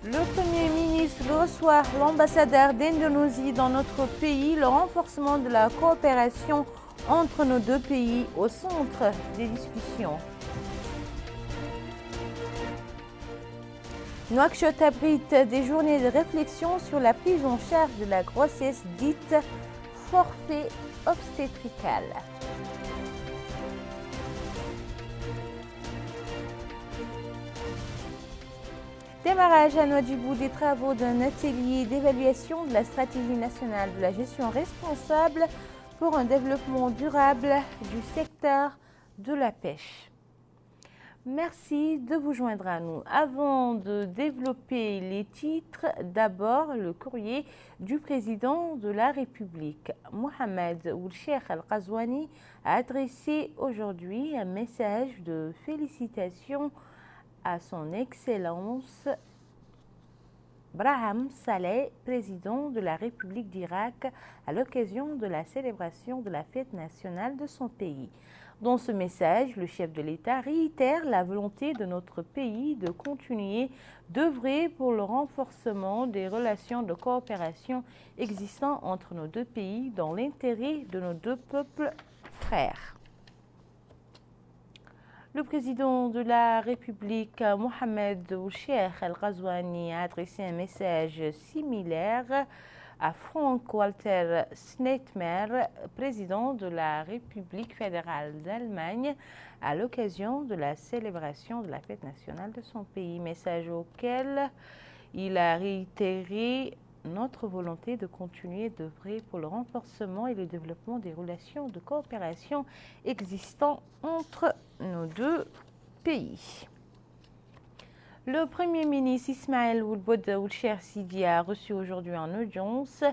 Le Premier ministre reçoit l'ambassadeur d'Indonésie dans notre pays. Le renforcement de la coopération entre nos deux pays au centre des discussions. Nouakchott abrite des journées de réflexion sur la prise en charge de la grossesse dite forfait obstétrical. Démarrage à Nouadhibou des travaux d'un atelier d'évaluation de la stratégie nationale de la gestion responsable pour un développement durable du secteur de la pêche. Merci de vous joindre à nous. Avant de développer les titres, d'abord le courrier du président de la République. Mohamed Ould Cheikh Al Ghazouani a adressé aujourd'hui un message de félicitations à son Excellence Brahim Saleh, président de la République d'Irak, à l'occasion de la célébration de la fête nationale de son pays. Dans ce message, le chef de l'État réitère la volonté de notre pays de continuer d'œuvrer pour le renforcement des relations de coopération existant entre nos deux pays dans l'intérêt de nos deux peuples frères. Le président de la République, Mohamed Ould Cheikh Al Ghazouani, a adressé un message similaire à Frank-Walter Steinmeier, président de la République fédérale d'Allemagne, à l'occasion de la célébration de la fête nationale de son pays. Message auquel il a réitéré notre volonté de continuer d'œuvrer pour le renforcement et le développement des relations de coopération existant entre nos deux pays. Le Premier ministre Ismaël Ould Cheikh Sidi a reçu aujourd'hui en audience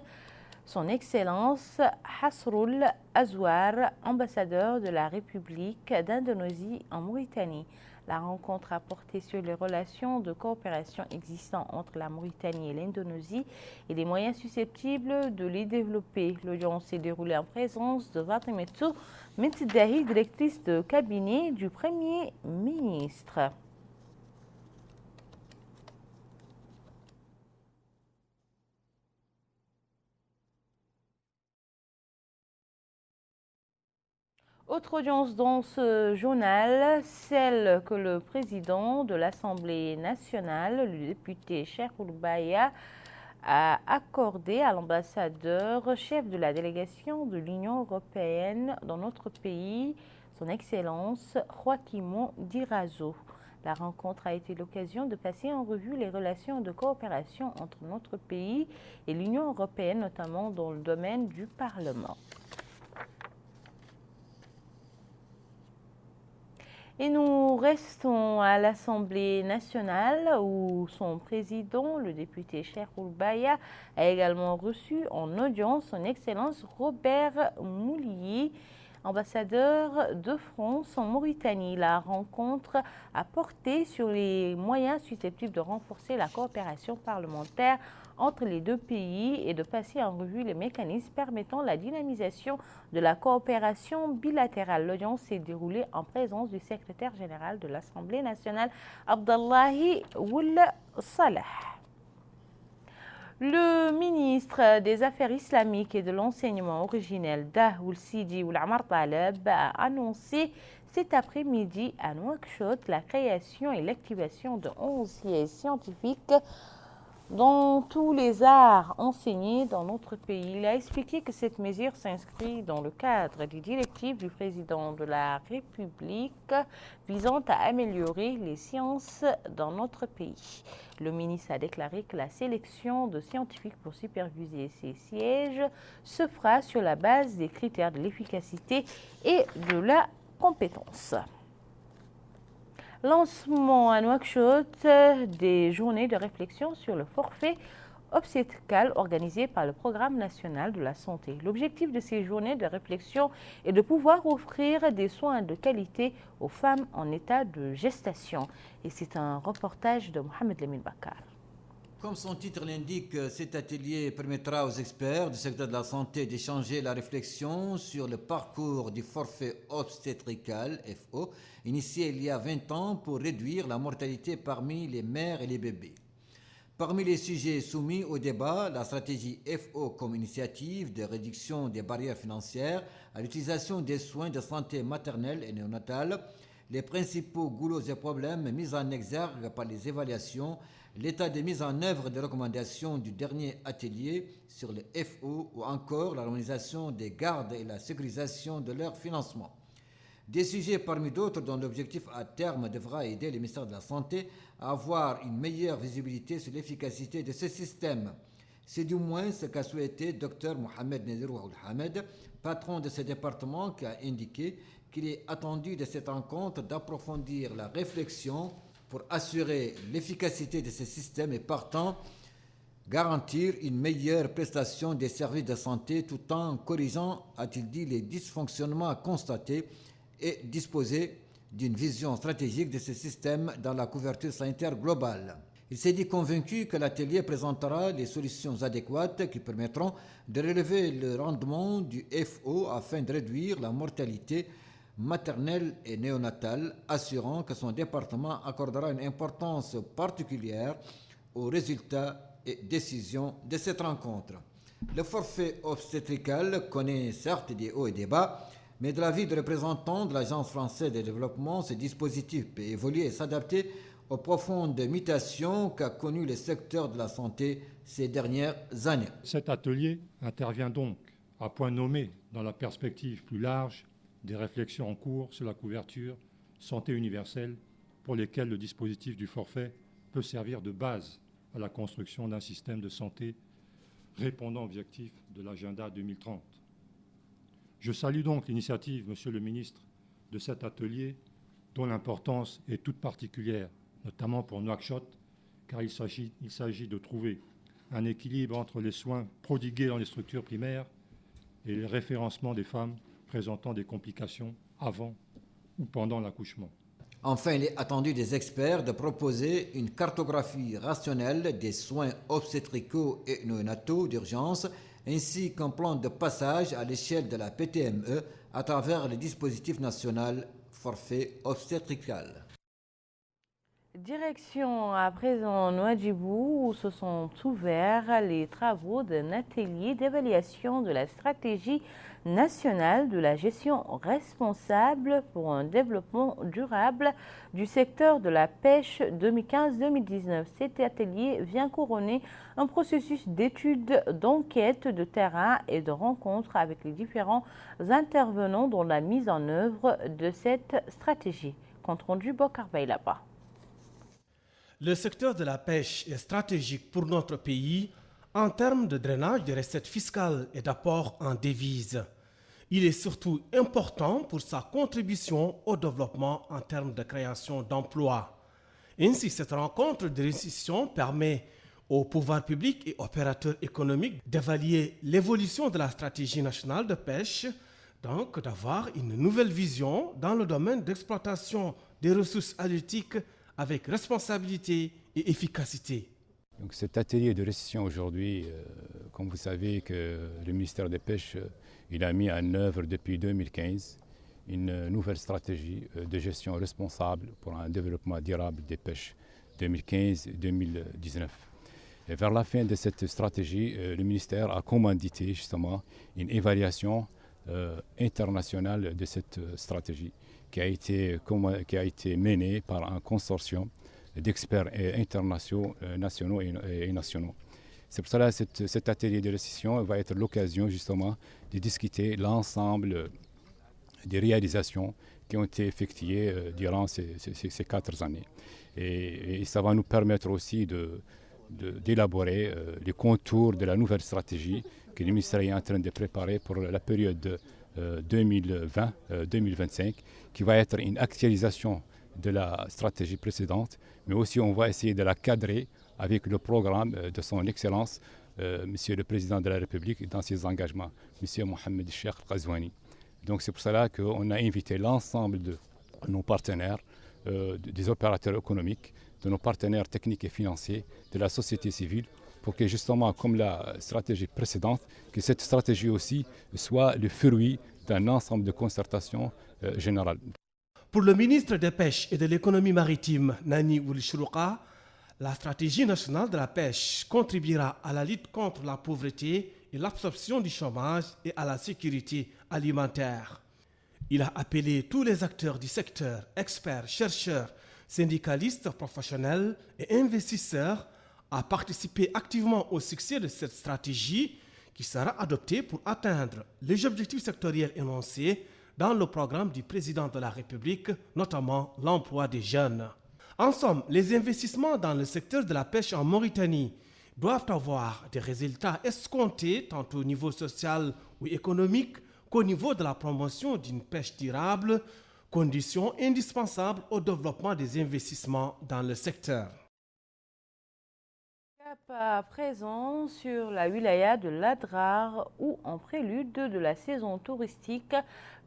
son Excellence Hasroul Azouar, ambassadeur de la République d'Indonésie en Mauritanie. La rencontre a porté sur les relations de coopération existant entre la Mauritanie et l'Indonésie et les moyens susceptibles de les développer. L'audience s'est déroulée en présence de Fatimatu Mentidahi, directrice de cabinet du Premier ministre. Autre audience dans ce journal, celle que le président de l'Assemblée nationale, le député Cheikh Ould Baya, a accordée à l'ambassadeur chef de la délégation de l'Union européenne dans notre pays, son Excellence Joaquim Dirazo. La rencontre a été l'occasion de passer en revue les relations de coopération entre notre pays et l'Union européenne, notamment dans le domaine du Parlement. Et nous restons à l'Assemblée nationale où son président, le député Cheikh Ould Baya, a également reçu en audience son Excellence Robert Moulihi, ambassadeur de France en Mauritanie. La rencontre a porté sur les moyens susceptibles de renforcer la coopération parlementaire entre les deux pays et de passer en revue les mécanismes permettant la dynamisation de la coopération bilatérale. L'audience s'est déroulée en présence du secrétaire général de l'Assemblée nationale, Abdallahi Ould Salah. Le ministre des Affaires islamiques et de l'enseignement originel, Dah Ould Sidi Ould Amar Taleb, a annoncé cet après-midi à Nouakchott la création et l'activation de 11 sièges scientifiques dans tous les arts enseignés dans notre pays. Il a expliqué que cette mesure s'inscrit dans le cadre des directives du président de la République visant à améliorer les sciences dans notre pays. Le ministre a déclaré que la sélection de scientifiques pour superviser ces sièges se fera sur la base des critères de l'efficacité et de la compétence. Lancement à Nouakchott des journées de réflexion sur le forfait obstétrical organisées par le Programme national de la santé. L'objectif de ces journées de réflexion est de pouvoir offrir des soins de qualité aux femmes en état de gestation. Et c'est un reportage de Mohamed Lamine Bakar. Comme son titre l'indique, cet atelier permettra aux experts du secteur de la santé d'échanger la réflexion sur le parcours du forfait obstétrical, FO, initié il y a 20 ans pour réduire la mortalité parmi les mères et les bébés. Parmi les sujets soumis au débat, la stratégie FO comme initiative de réduction des barrières financières à l'utilisation des soins de santé maternelle et néonatale, les principaux goulots et problèmes mis en exergue par les évaluations, l'état de mise en œuvre des recommandations du dernier atelier sur le FO ou encore l'harmonisation des gardes et la sécurisation de leur financement. Des sujets parmi d'autres dont l'objectif à terme devra aider le ministère de la Santé à avoir une meilleure visibilité sur l'efficacité de ce système. C'est du moins ce qu'a souhaité Dr Mohamed Nadir Hamed, patron de ce département, qui a indiqué qu'il est attendu de cette rencontre d'approfondir la réflexion pour assurer l'efficacité de ce système et partant garantir une meilleure prestation des services de santé tout en corrigeant, a-t-il dit, les dysfonctionnements constatés et disposer d'une vision stratégique de ce système dans la couverture sanitaire globale. Il s'est dit convaincu que l'atelier présentera les solutions adéquates qui permettront de relever le rendement du FO afin de réduire la mortalité maternelle et néonatale, assurant que son département accordera une importance particulière aux résultats et décisions de cette rencontre. Le forfait obstétrical connaît certes des hauts et des bas, mais de l'avis de représentants de l'Agence française de développement, ce dispositif peut évoluer et s'adapter aux profondes mutations qu'a connues le secteur de la santé ces dernières années. Cet atelier intervient donc à point nommé dans la perspective plus large des réflexions en cours sur la couverture santé universelle pour lesquelles le dispositif du forfait peut servir de base à la construction d'un système de santé répondant aux objectifs de l'agenda 2030. Je salue donc l'initiative, Monsieur le ministre, de cet atelier dont l'importance est toute particulière, notamment pour Nouakchott, car il s'agit de trouver un équilibre entre les soins prodigués dans les structures primaires et le référencement des femmes présentant des complications avant ou pendant l'accouchement. Enfin, il est attendu des experts de proposer une cartographie rationnelle des soins obstétricaux et néonataux d'urgence ainsi qu'un plan de passage à l'échelle de la PTME à travers le dispositif national forfait obstétrical. Direction à présent Nouadhibou, où se sont ouverts les travaux d'un atelier d'évaluation de la stratégie nationale de la gestion responsable pour un développement durable du secteur de la pêche 2015-2019. Cet atelier vient couronner un processus d'études, d'enquête de terrain et de rencontres avec les différents intervenants dans la mise en œuvre de cette stratégie. Compte rendu Bokar Baylaba. Le secteur de la pêche est stratégique pour notre pays en termes de drainage des recettes fiscales et d'apport en devises. Il est surtout important pour sa contribution au développement en termes de création d'emplois. Ainsi, cette rencontre de récession permet aux pouvoirs publics et opérateurs économiques d'évaluer l'évolution de la stratégie nationale de pêche, donc d'avoir une nouvelle vision dans le domaine d'exploitation des ressources halieutiques avec responsabilité et efficacité. Donc cet atelier de récession aujourd'hui, comme vous savez que le ministère des Pêches il a mis en œuvre depuis 2015 une nouvelle stratégie de gestion responsable pour un développement durable des pêches 2015-2019. Et vers la fin de cette stratégie, le ministère a commandité justement une évaluation internationale de cette stratégie qui a été menée par un consortium d'experts internationaux et nationaux. C'est pour cela que cet atelier de récession va être l'occasion justement de discuter l'ensemble des réalisations qui ont été effectuées durant ces 4 années. Et ça va nous permettre aussi d'élaborer les contours de la nouvelle stratégie que le ministère est en train de préparer pour la période 2020-2025, qui va être une actualisation de la stratégie précédente, mais aussi on va essayer de la cadrer avec le programme de son Excellence, Monsieur le Président de la République, dans ses engagements, Monsieur Mohamed Cheikh Ghazouani. Donc c'est pour cela qu'on a invité l'ensemble de nos partenaires, des opérateurs économiques, de nos partenaires techniques et financiers, de la société civile, pour que justement, comme la stratégie précédente, que cette stratégie aussi soit le fruit d'un ensemble de concertations générales. Pour le ministre des Pêches et de l'économie maritime, Nani Ould Chourouka, La stratégie nationale de la pêche contribuera à la lutte contre la pauvreté et l'absorption du chômage et à la sécurité alimentaire. Il a appelé tous les acteurs du secteur, experts, chercheurs, syndicalistes, professionnels et investisseurs à participer activement au succès de cette stratégie qui sera adoptée pour atteindre les objectifs sectoriels énoncés dans le programme du président de la République, notamment l'emploi des jeunes. En somme, les investissements dans le secteur de la pêche en Mauritanie doivent avoir des résultats escomptés tant au niveau social ou économique qu'au niveau de la promotion d'une pêche durable, condition indispensable au développement des investissements dans le secteur. À présent sur la wilaya de l'Adrar où en prélude de la saison touristique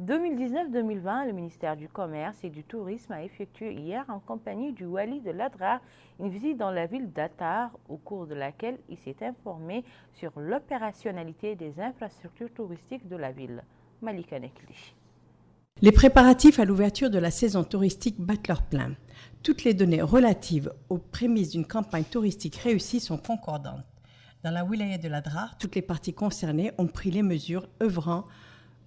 2019-2020, le ministère du Commerce et du Tourisme a effectué hier en compagnie du Wali de l'Adrar une visite dans la ville d'Attar au cours de laquelle il s'est informé sur l'opérationnalité des infrastructures touristiques de la ville. Malika Nekli. Les préparatifs à l'ouverture de la saison touristique battent leur plein. Toutes les données relatives aux prémices d'une campagne touristique réussie sont concordantes. Dans la wilaya de l'Adrar, toutes les parties concernées ont pris les mesures œuvrant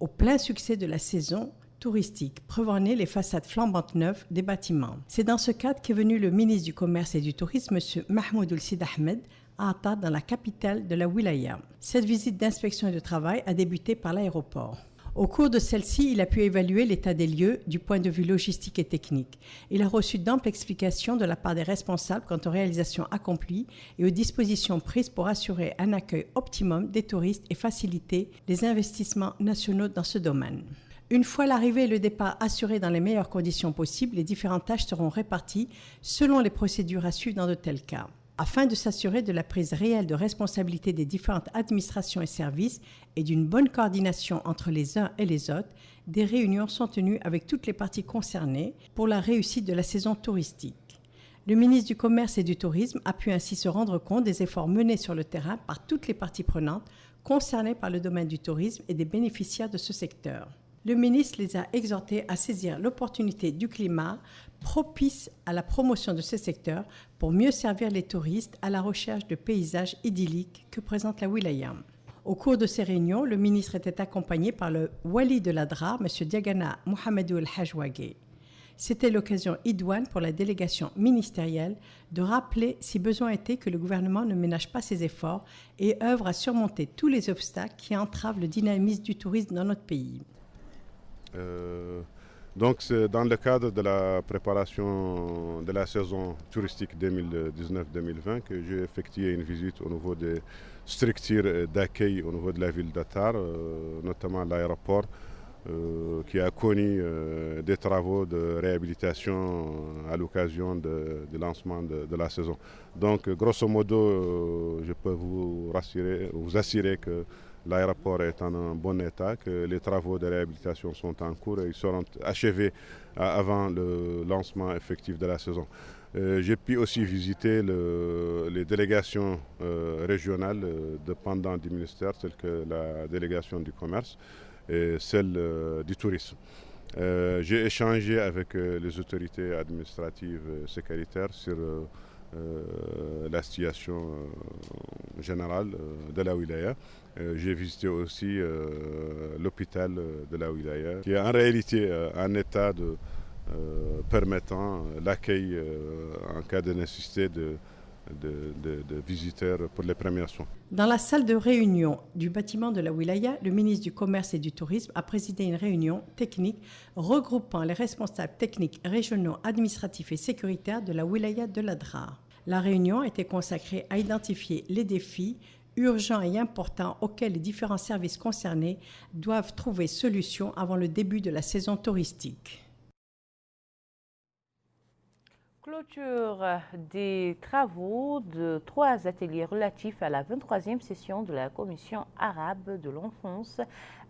au plein succès de la saison touristique, preuve en est les façades flambantes neuves des bâtiments. C'est dans ce cadre qu'est venu le ministre du Commerce et du Tourisme, M. Mahmoud Ould Ahmed, à Attar, dans la capitale de la wilaya. Cette visite d'inspection et de travail a débuté par l'aéroport. Au cours de celle-ci, il a pu évaluer l'état des lieux du point de vue logistique et technique. Il a reçu d'amples explications de la part des responsables quant aux réalisations accomplies et aux dispositions prises pour assurer un accueil optimum des touristes et faciliter les investissements nationaux dans ce domaine. Une fois l'arrivée et le départ assurés dans les meilleures conditions possibles, les différentes tâches seront réparties selon les procédures à suivre dans de tels cas. Afin de s'assurer de la prise réelle de responsabilité des différentes administrations et services et d'une bonne coordination entre les uns et les autres, des réunions sont tenues avec toutes les parties concernées pour la réussite de la saison touristique. Le ministre du Commerce et du Tourisme a pu ainsi se rendre compte des efforts menés sur le terrain par toutes les parties prenantes concernées par le domaine du tourisme et des bénéficiaires de ce secteur. Le ministre les a exhortés à saisir l'opportunité du climat propice à la promotion de ce secteur pour mieux servir les touristes à la recherche de paysages idylliques que présente la wilaya. Au cours de ces réunions, le ministre était accompagné par le Wali de l'Adrar, M. Diagana Mohamedou El-Hajwagé. C'était l'occasion idoine pour la délégation ministérielle de rappeler, si besoin était, que le gouvernement ne ménage pas ses efforts et œuvre à surmonter tous les obstacles qui entravent le dynamisme du tourisme dans notre pays. Donc c'est dans le cadre de la préparation de la saison touristique 2019-2020 que j'ai effectué une visite au niveau des structures d'accueil au niveau de la ville d'Attar, notamment l'aéroport qui a connu des travaux de réhabilitation à l'occasion du lancement de la saison. Donc grosso modo, je peux vous assurer que l'aéroport est en un bon état, que les travaux de réhabilitation sont en cours et ils seront achevés avant le lancement effectif de la saison. J'ai pu aussi visiter les délégations régionales dépendant du ministère, telles que la délégation du commerce et celle du tourisme. J'ai échangé avec les autorités administratives et sécuritaires sur la situation générale de la wilaya. J'ai visité aussi l'hôpital de la wilaya, qui est en réalité un état permettant l'accueil en cas de nécessité de visiteurs pour les premiers soins. Dans la salle de réunion du bâtiment de la wilaya, le ministre du Commerce et du Tourisme a présidé une réunion technique regroupant les responsables techniques régionaux, administratifs et sécuritaires de la wilaya de l'Adrar. La réunion a été consacrée à identifier les défis urgents et importants auxquels les différents services concernés doivent trouver solution avant le début de la saison touristique. Clôture des travaux de 3 ateliers relatifs à la 23e session de la Commission arabe de l'enfance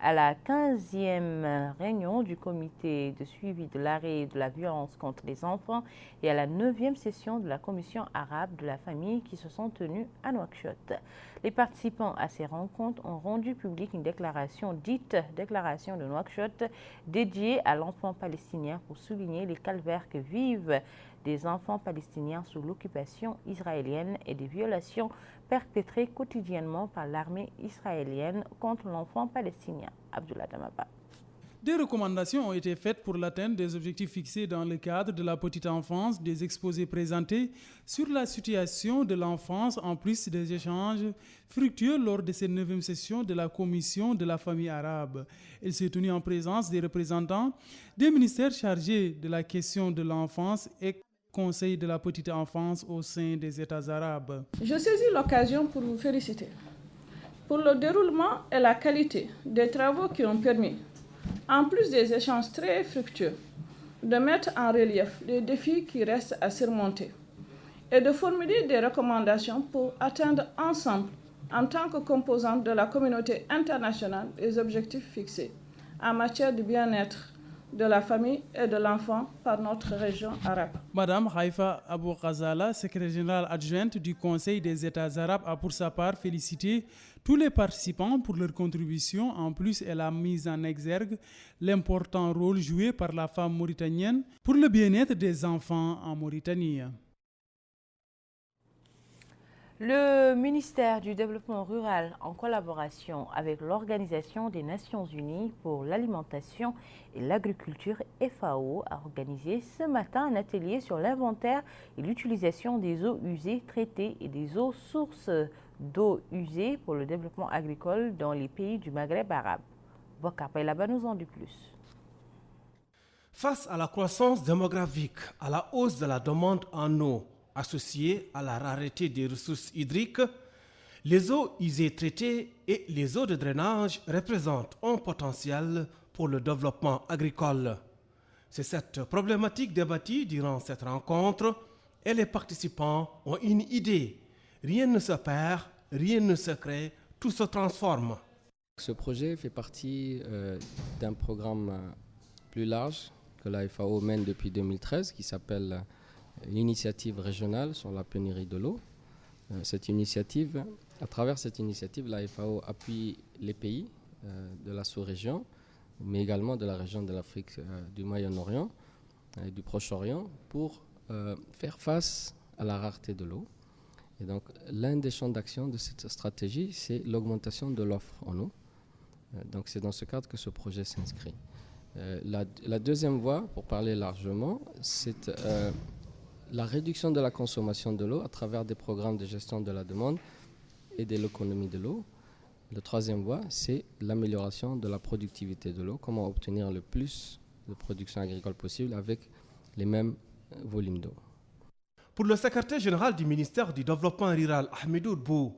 à la 15e réunion du comité de suivi de l'arrêt de la violence contre les enfants et à la 9e session de la commission arabe de la famille qui se sont tenues à Nouakchott. Les participants à ces rencontres ont rendu publique une déclaration dite déclaration de Nouakchott dédiée à l'enfant palestinien pour souligner les calvaires que vivent des enfants palestiniens sous l'occupation israélienne et des violations perpétrées quotidiennement par l'armée israélienne contre l'enfant palestinien. Abdullah Damaba. Des recommandations ont été faites pour l'atteinte des objectifs fixés dans le cadre de la petite enfance, des exposés présentés sur la situation de l'enfance, en plus des échanges fructueux lors de cette 9e session de la commission de la famille arabe. Elle s'est tenue en présence des représentants des ministères chargés de la question de l'enfance et Conseil de la petite enfance au sein des États arabes. Je saisis l'occasion pour vous féliciter pour le déroulement et la qualité des travaux qui ont permis, en plus des échanges très fructueux, de mettre en relief les défis qui restent à surmonter et de formuler des recommandations pour atteindre ensemble, en tant que composante de la communauté internationale, les objectifs fixés en matière de bien-être de la famille et de l'enfant par notre région arabe. Madame Haïfa Abou Ghazala, secrétaire générale adjointe du Conseil des États arabes, a pour sa part félicité tous les participants pour leur contribution. En plus, elle a mis en exergue l'important rôle joué par la femme mauritanienne pour le bien-être des enfants en Mauritanie. Le ministère du Développement rural, en collaboration avec l'Organisation des Nations Unies pour l'alimentation et l'agriculture FAO, a organisé ce matin un atelier sur l'inventaire et l'utilisation des eaux usées traitées et des eaux sources d'eau usée pour le développement agricole dans les pays du Maghreb arabe. Bokar Paylaba nous en dit plus. Face à la croissance démographique, à la hausse de la demande en eau, associée à la rareté des ressources hydriques, les eaux usées traitées et les eaux de drainage représentent un potentiel pour le développement agricole. C'est cette problématique débattue durant cette rencontre et les participants ont une idée. Rien ne se perd, rien ne se crée, tout se transforme. Ce projet fait partie d'un programme plus large que la FAO mène depuis 2013 qui s'appelle l'initiative régionale sur la pénurie de l'eau. À travers cette initiative, la FAO appuie les pays de la sous-région, mais également de la région de l'Afrique du Moyen-Orient et du Proche-Orient pour faire face à la rareté de l'eau. Et donc, l'un des champs d'action de cette stratégie, c'est l'augmentation de l'offre en eau. Donc, c'est dans ce cadre que ce projet s'inscrit. La deuxième voie, pour parler largement, c'est la réduction de la consommation de l'eau à travers des programmes de gestion de la demande et de l'économie de l'eau. La troisième voie, c'est l'amélioration de la productivité de l'eau, comment obtenir le plus de production agricole possible avec les mêmes volumes d'eau. Pour le secrétaire général du ministère du Développement rural, Ahmedou Bou,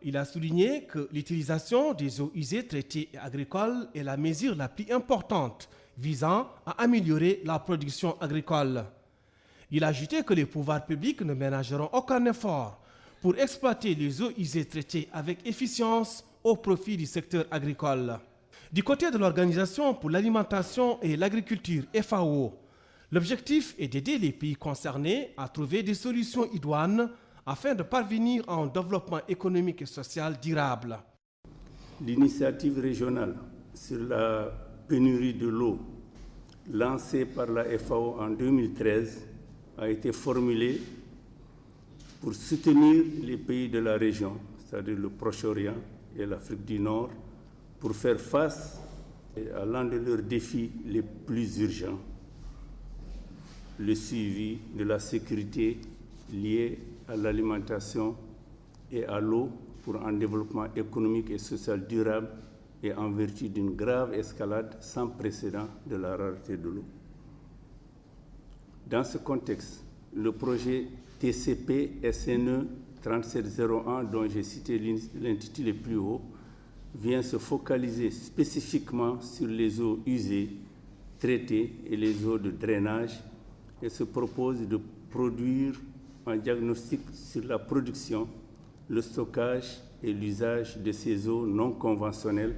il a souligné que l'utilisation des eaux usées traitées et agricoles est la mesure la plus importante visant à améliorer la production agricole. Il a ajouté que les pouvoirs publics ne ménageront aucun effort pour exploiter les eaux usées traitées avec efficience au profit du secteur agricole. Du côté de l'Organisation pour l'alimentation et l'agriculture FAO, l'objectif est d'aider les pays concernés à trouver des solutions idoines afin de parvenir à un développement économique et social durable. L'initiative régionale sur la pénurie de l'eau lancée par la FAO en 2013 a été formulée pour soutenir les pays de la région, c'est-à-dire le Proche-Orient et l'Afrique du Nord, pour faire face à l'un de leurs défis les plus urgents, le suivi de la sécurité liée à l'alimentation et à l'eau pour un développement économique et social durable et en vertu d'une grave escalade sans précédent de la rareté de l'eau. Dans ce contexte, le projet TCP SNE 3701, dont j'ai cité l'intitulé plus haut, vient se focaliser spécifiquement sur les eaux usées, traitées et les eaux de drainage et se propose de produire un diagnostic sur la production, le stockage et l'usage de ces eaux non conventionnelles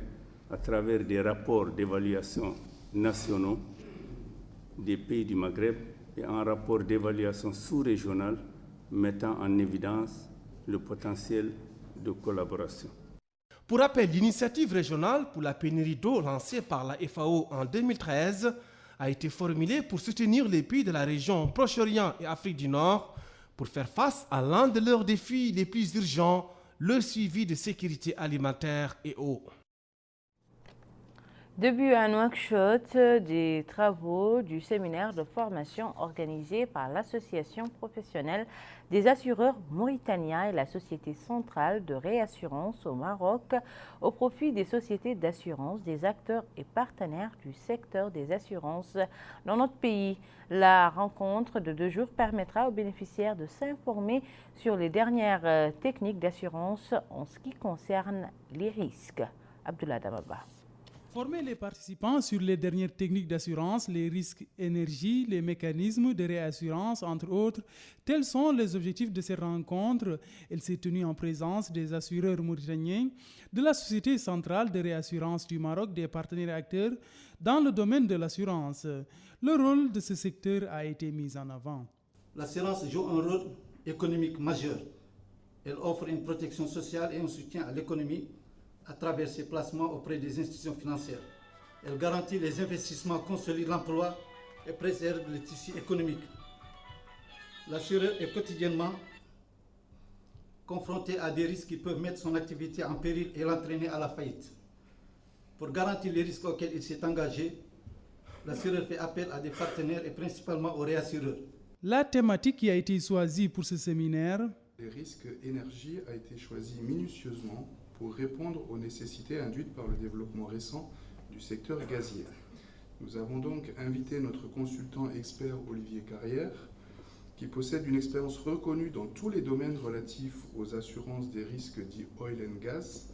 à travers des rapports d'évaluation nationaux des pays du Maghreb et un rapport d'évaluation sous-régional mettant en évidence le potentiel de collaboration. Pour rappel, l'initiative régionale pour la pénurie d'eau lancée par la FAO en 2013 a été formulée pour soutenir les pays de la région Proche-Orient et Afrique du Nord pour faire face à l'un de leurs défis les plus urgents, le suivi de sécurité alimentaire et eau. Début à Nouakchott des travaux du séminaire de formation organisé par l'Association professionnelle des assureurs mauritaniens et la Société centrale de réassurance au Maroc au profit des sociétés d'assurance, des acteurs et partenaires du secteur des assurances dans notre pays. La rencontre de 2 jours permettra aux bénéficiaires de s'informer sur les dernières techniques d'assurance en ce qui concerne les risques. Abdullah Damaba. Former les participants sur les dernières techniques d'assurance, les risques énergie, les mécanismes de réassurance, entre autres, tels sont les objectifs de cette rencontre. Elle s'est tenue en présence des assureurs mauritaniens, de la Société centrale de réassurance du Maroc, des partenaires acteurs dans le domaine de l'assurance. Le rôle de ce secteur a été mis en avant. L'assurance joue un rôle économique majeur. Elle offre une protection sociale et un soutien à l'économie à travers ses placements auprès des institutions financières. Elle garantit les investissements, consolide l'emploi et préserve le tissu économique. L'assureur est quotidiennement confronté à des risques qui peuvent mettre son activité en péril et l'entraîner à la faillite. Pour garantir les risques auxquels il s'est engagé, l'assureur fait appel à des partenaires et principalement aux réassureurs. La thématique qui a été choisie pour ce séminaire, les risques énergie, a été choisie minutieusement pour répondre aux nécessités induites par le développement récent du secteur gazier. Nous avons donc invité notre consultant expert Olivier Carrière, qui possède une expérience reconnue dans tous les domaines relatifs aux assurances des risques dits oil and gas,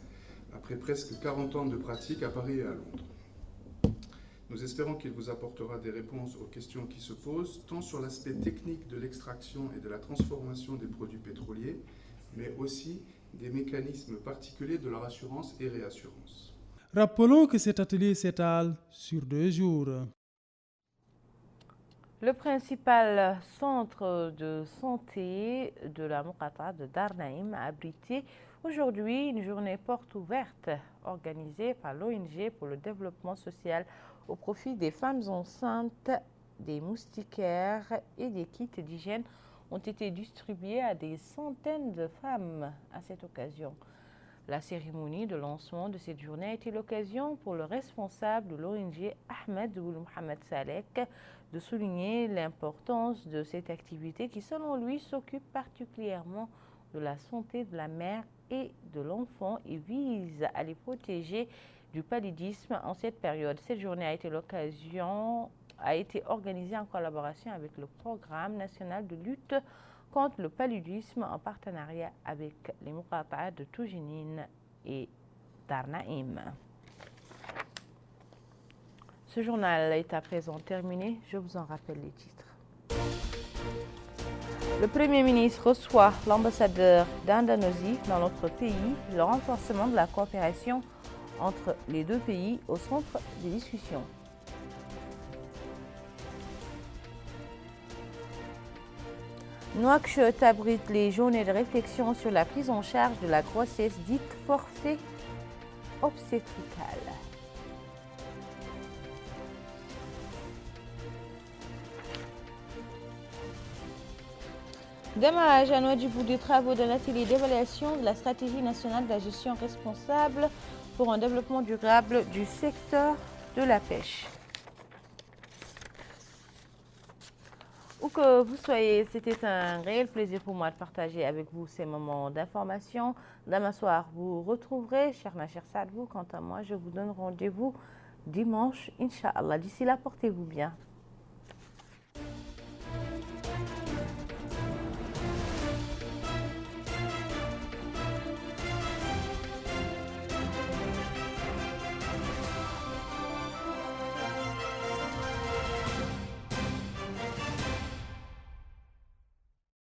après presque 40 ans de pratique à Paris et à Londres. Nous espérons qu'il vous apportera des réponses aux questions qui se posent, tant sur l'aspect technique de l'extraction et de la transformation des produits pétroliers, mais aussi des mécanismes particuliers de leur assurance et réassurance. Rappelons que cet atelier s'étale sur 2 jours. Le principal centre de santé de la Moukata de Darnaïm a abrité aujourd'hui une journée porte ouverte organisée par l'ONG pour le développement social au profit des femmes enceintes, des moustiquaires et des kits d'hygiène ont été distribués à des centaines de femmes à cette occasion. La cérémonie de lancement de cette journée a été l'occasion pour le responsable de l'ONG Ahmed Ould Mohamed Salek de souligner l'importance de cette activité qui, selon lui, s'occupe particulièrement de la santé de la mère et de l'enfant et vise à les protéger du paludisme en cette période. Cette journée a été organisée en collaboration avec le Programme national de lutte contre le paludisme en partenariat avec les Moukata de Toujinine et Darnaïm. Ce journal est à présent terminé. Je vous en rappelle les titres. Le Premier ministre reçoit l'ambassadeur d'Indonésie dans notre pays. Le renforcement de la coopération entre les 2 pays au centre des discussions. Nouakchott abrite les journées de réflexion sur la prise en charge de la grossesse dite forfait obstétrical. Démarrage à Nouadhibou des travaux de l'atelier d'évaluation de la stratégie nationale de la gestion responsable pour un développement durable du secteur de la pêche. Où que vous soyez, c'était un réel plaisir pour moi de partager avec vous ces moments d'information. Demain soir, vous retrouverez Cherna Chersad. Quant à moi, je vous donne rendez-vous dimanche, Inch'Allah. D'ici là, portez-vous bien.